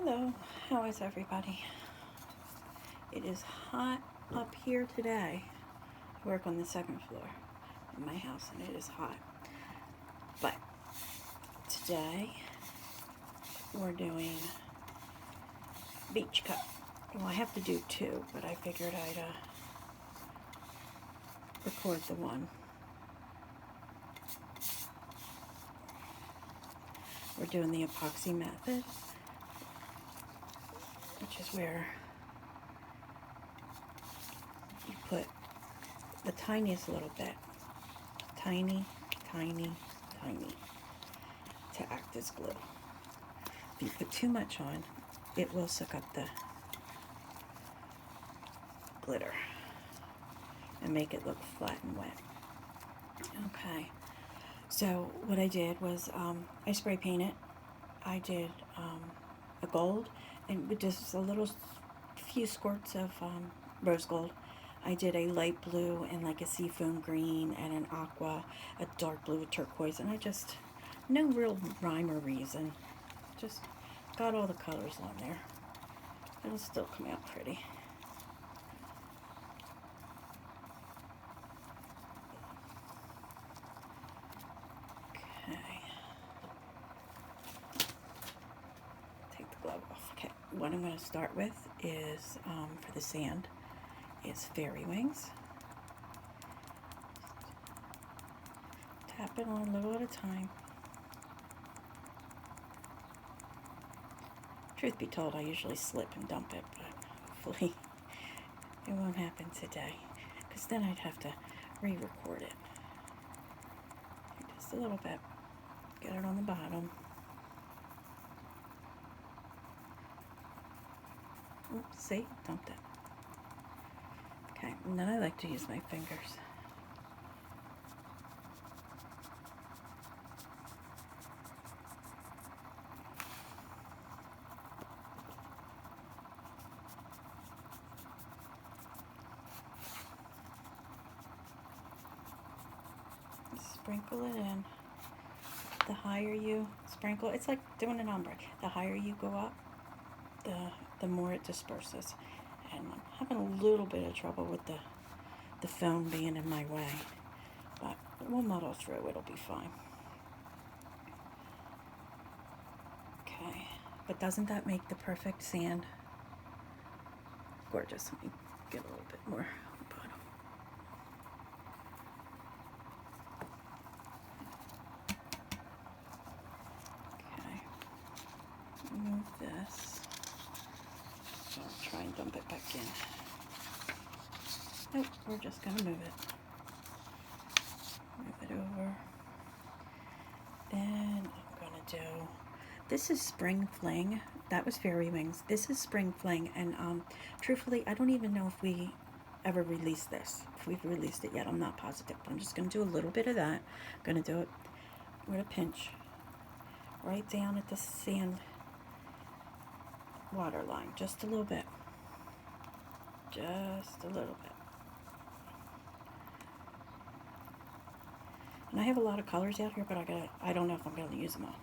Hello, how is everybody? It is hot up here today. I work on the second floor in my house and it is hot. But today we're doing beach cut. Well, I have to do two, but I figured I'd record the one. We're doing the epoxy method, which is where you put the tiniest little bit, tiny, tiny, tiny, to act as glue. If you put too much on, it will suck up the glitter and make it look flat and wet. Okay, so what I did was I spray painted. I did a gold and with just a few squirts of rose gold. I did a light blue and like a seafoam green and an aqua, a dark blue with turquoise, and I just, no real rhyme or reason, just got all the colors on there. It'll still come out pretty. Okay. Take the glove off. Okay, what I'm going to start with is, for the sand, is fairy wings. Tap it on a little at a time. Truth be told, I usually slip and dump it, but hopefully it won't happen today, because then I'd have to re-record it. Just a little bit. Get it on the bottom. Oops, see? Dumped it. Okay, and then I like to use my fingers. Sprinkle it in. The higher you sprinkle, it's like doing an ombre. The higher you go up, the more it disperses. And I'm having a little bit of trouble with the foam being in my way, but we'll muddle through. It'll be fine. Okay, but doesn't that make the perfect sand? Gorgeous. Let me get a little bit more on the bottom. Okay, move this. I'll try and dump it back in. Nope, we're just going to move it. Move it over. Then I'm going to do, this is Spring Fling. That was Fairy Wings. This is Spring Fling, and truthfully, I don't even know if we ever released this. If we've released it yet, I'm not positive. But I'm just going to do a little bit of that. I'm going to do it with a pinch right down at the sand water line, just a little bit. Just a little bit. And I have a lot of colors out here, but I don't know if I'm going to use them all.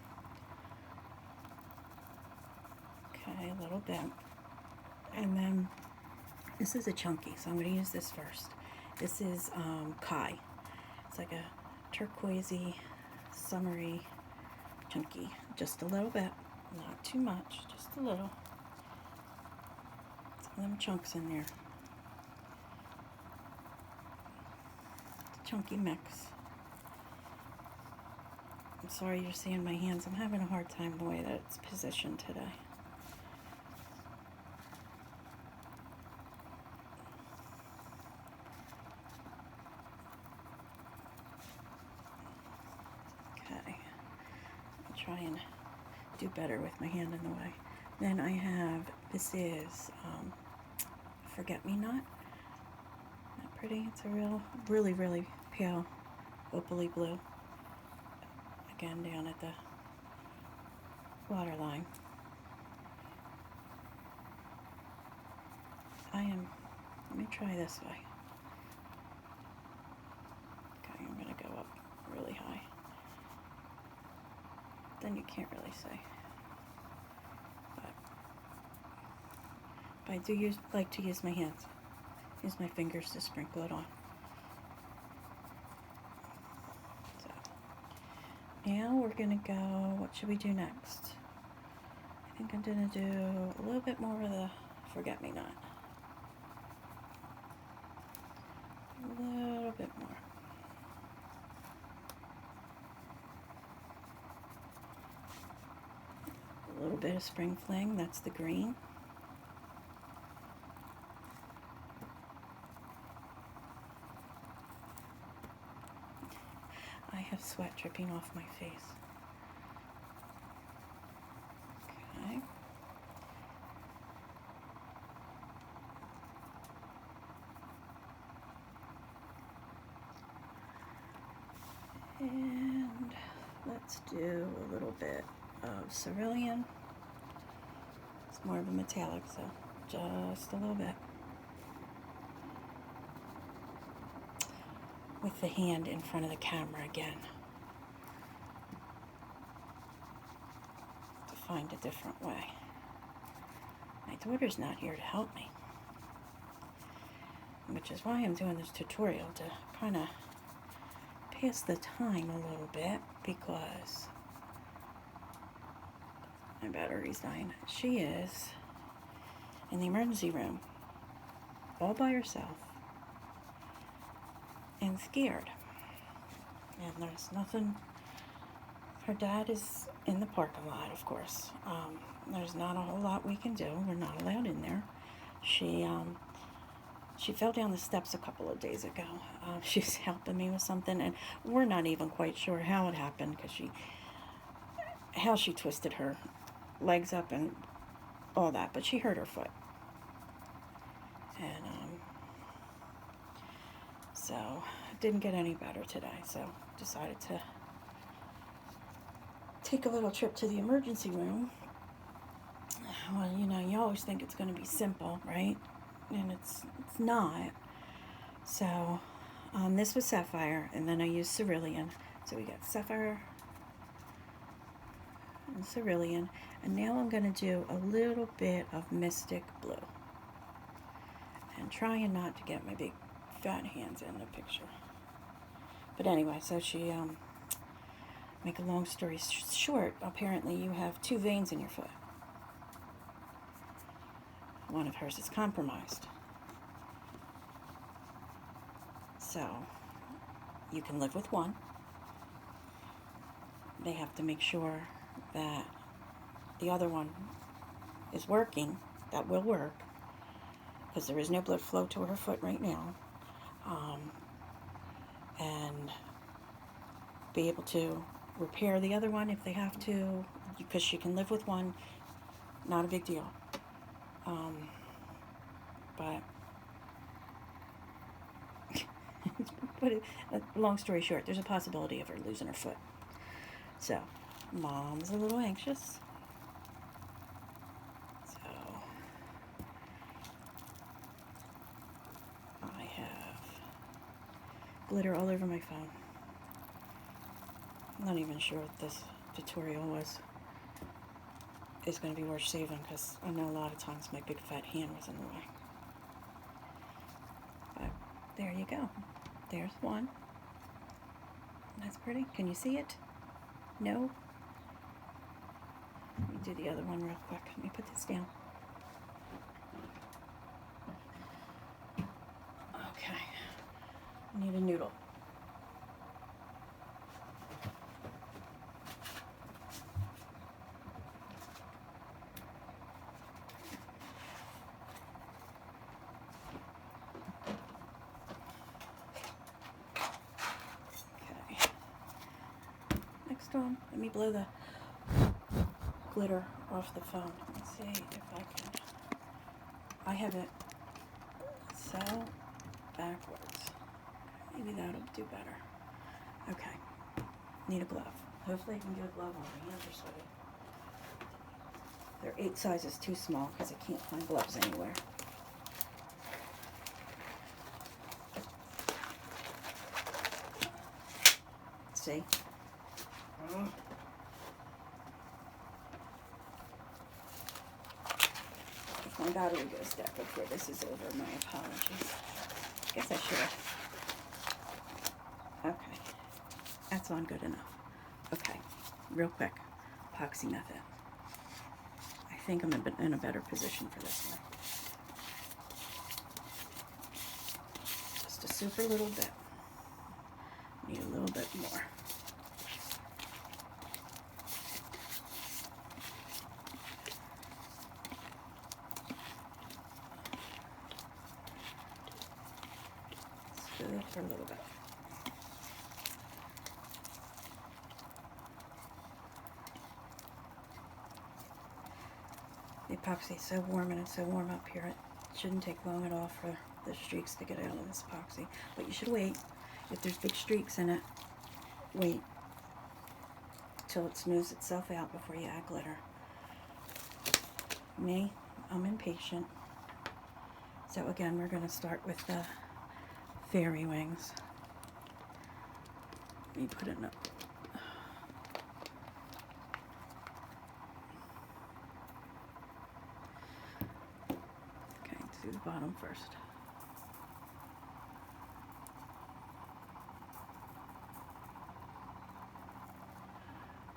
Okay, a little bit. And then this is a chunky, so I'm going to use this first. This is Kai. It's like a turquoisey, summery, chunky. Just a little bit, not too much, just a little. Some of them chunks in there. Chunky mix. I'm sorry you're seeing my hands. I'm having a hard time the way that it's positioned today. Okay. I'll try and do better with my hand in the way. Then I have, this is Forget-Me-Not. Isn't that pretty? It's a really, really pale opally blue. Again, down at the water line. Let me try this way. Okay, I'm going to go up really high. Then you can't really see. But But I do like to use my hands. Use my fingers to sprinkle it on. So now we're gonna go, what should we do next? I think I'm gonna do a little bit more of the forget-me-not. A little bit more. A little bit of spring fling, that's the green. I have sweat dripping off my face. Okay. And let's do a little bit of cerulean. It's more of a metallic, so just a little bit. With the hand in front of the camera again. To find a different way. My daughter's not here to help me. Which is why I'm doing this tutorial, to kind of pass the time a little bit, because my battery's dying. She is in the emergency room all by herself and scared, and there's nothing. Her dad is in the parking lot, of course. There's not a whole lot we can do. We're not allowed in there. She fell down the steps a couple of days ago. She's helping me with something, and we're not even quite sure how it happened, because how she twisted her legs up and all that, but she hurt her foot. And so it didn't get any better today, so decided to take a little trip to the emergency room. Well, you know, you always think it's going to be simple, right? And it's not. So this was sapphire, and then I used cerulean. So we got sapphire and cerulean, and now I'm going to do a little bit of mystic blue, and trying not to get my big fat hands in the picture. But anyway, so she make a long story short, apparently you have 2 veins in your foot. One of hers is compromised. So you can live with one. They have to make sure that the other one is working. That will work, because there is no blood flow to her foot right now. And be able to repair the other one if they have to, because she can live with one. Not a big deal. But long story short, there's a possibility of her losing her foot. So, Mom's a little anxious. So, I have glitter all over my phone. I'm not even sure what this tutorial is going to be worth saving, because I know a lot of times my big fat hand was in the way. But there you go. There's one. That's pretty. Can you see it? No? Let me do the other one real quick. Let me put this down. Okay. I need a noodle. Let me blow the glitter off the phone. Let's see if I can. I have it so backwards. Maybe that'll do better. Okay. Need a glove. Hopefully I can get a glove on. My hands are sweaty. They're 8 sizes too small because I can't find gloves anywhere. See? If my battery goes dead before this is over. My apologies. Guess I should have. Okay. That's on good enough. Okay. Real quick. Epoxy method. I think I'm in a better position for this one. Just a super little bit. Need a little bit more. Let's do it for a little bit. The epoxy is so warm, and it's so warm up here. It shouldn't take long at all for the streaks to get out of this epoxy. But you should wait. If there's big streaks in it, wait till it smooths itself out before you add glitter. Me, I'm impatient. So again, we're going to start with the fairy wings. Let me put it up. Okay, let's do the bottom first.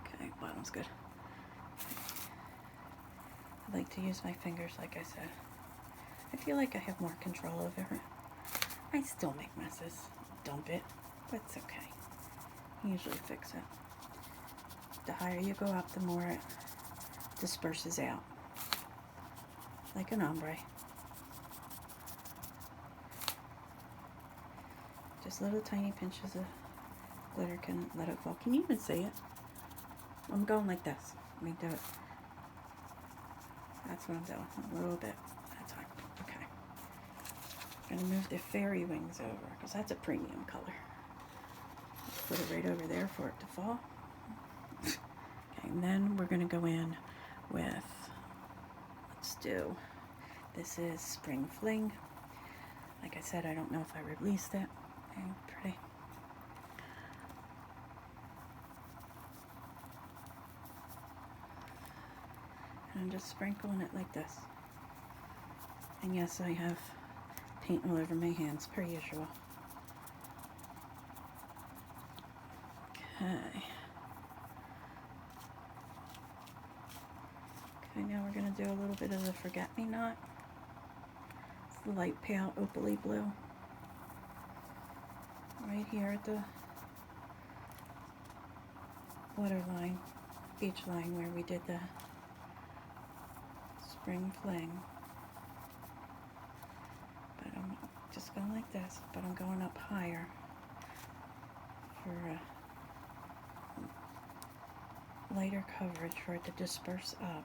Okay, bottom's good. I like to use my fingers, like I said. I feel like I have more control over it. I still make messes, dump it, but it's okay. I usually fix it. The higher you go up, the more it disperses out, like an ombre. Just little tiny pinches of glitter can let it fall. Can you even see it? I'm going like this. Let me do it. That's what I'm doing. A little bit at a time. Okay. I'm going to move the fairy wings over because that's a premium color. Put it right over there for it to fall. Okay, and then we're going to go in with, let's do, this is Spring Fling. Like I said, I don't know if I released it. Okay, pretty. And I'm just sprinkling it like this. And yes, I have paint all over my hands, per usual. Okay. Okay, now we're going to do a little bit of the Forget-Me-Not. It's the light pale opaly blue. Right here at the waterline, beach line where we did the Spring Fling. But I'm just going like this, but I'm going up higher for lighter coverage for it to disperse up.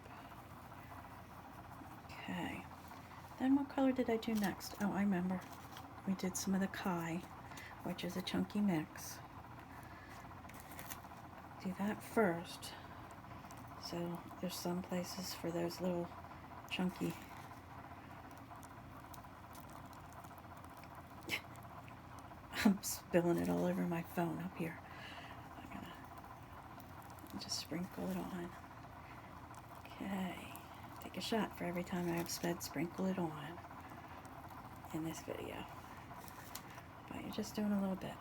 Okay. Then what color did I do next? Oh, I remember. We did some of the Kai, which is a chunky mix. Do that first. So there's some places for those little chunky I'm spilling it all over my phone up here. I'm gonna just sprinkle it on. Okay. Take a shot for every time I've said sprinkle it on in this video. But you're just doing a little bit.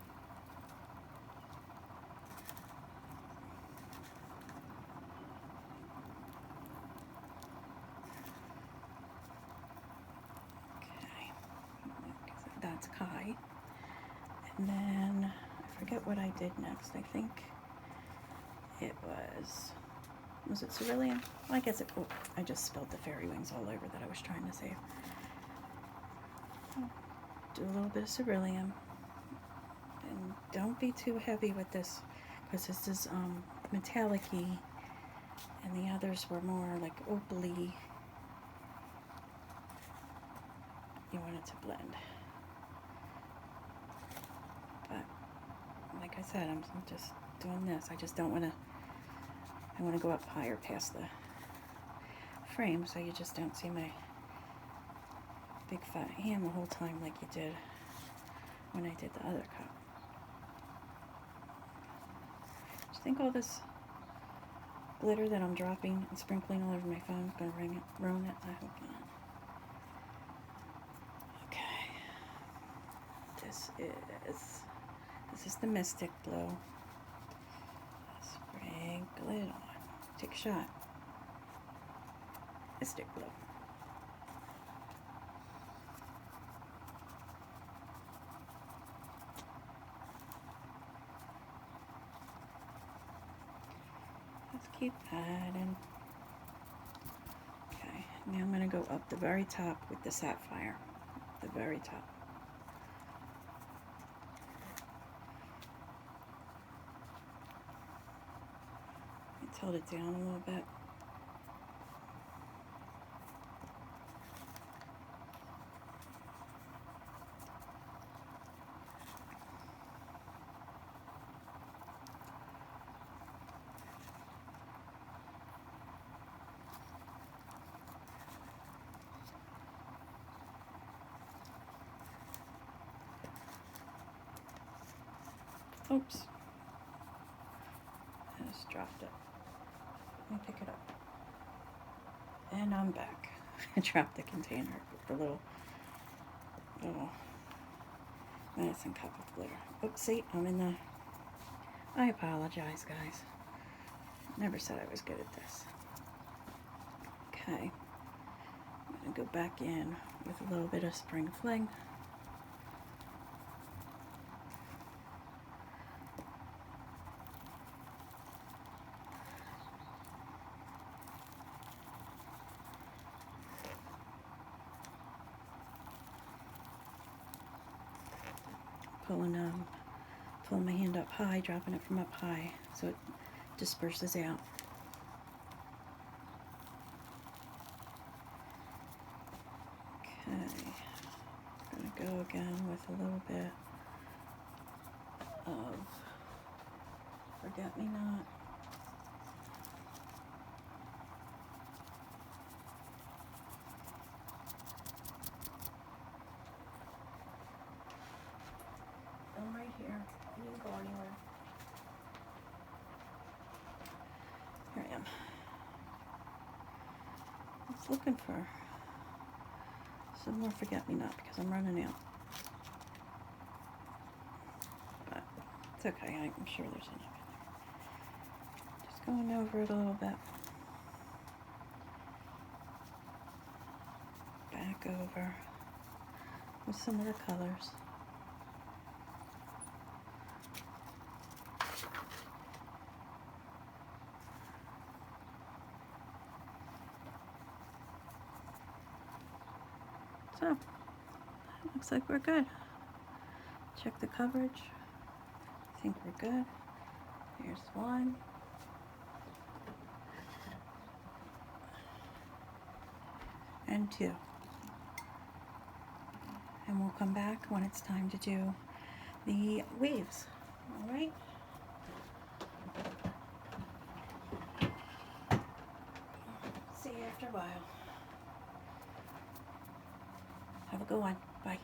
Okay. That's Kai. And then I forget what I did next. I think it was it cerulean? Well, I guess it, oh, I just spilled the fairy wings all over that I was trying to save. Do a little bit of cerulean. And don't be too heavy with this, because this is metallic-y, and the others were more like opaly. You want it to blend. But like I said, I'm just doing this. I just don't want to, I want to go up higher past the frame so you just don't see my big fat hand the whole time like you did when I did the other cup. Do you think all this glitter that I'm dropping and sprinkling all over my phone is going to ruin it? I hope not. this is. This is the Mystic Blue. Sprinkle it on. Take a shot. Mystic Blue. Let's keep adding. Okay, now I'm going to go up the very top with the sapphire. The very top. Tilt it down a little bit. Oops. I just dropped it. Let me pick it up. And I'm back. I dropped the container with the little medicine cup of glitter. Oopsie, I'm in the... I apologize, guys. Never said I was good at this. Okay. I'm going to go back in with a little bit of Spring Fling. Pulling my hand up high, dropping it from up high so it disperses out. Okay, I'm going to go again with a little bit of Forget-Me-Not. I'm right here. You didn't go anywhere. Here I am. I was looking for some more Forget-Me-Not because I'm running out. But it's okay. I'm sure there's enough in there. Just going over it a little bit. Back over with some of the colors. So, looks like we're good. Check the coverage. I think we're good. Here's one. And two. And we'll come back when it's time to do the waves. All right? See you after a while. Have a good one. Bye.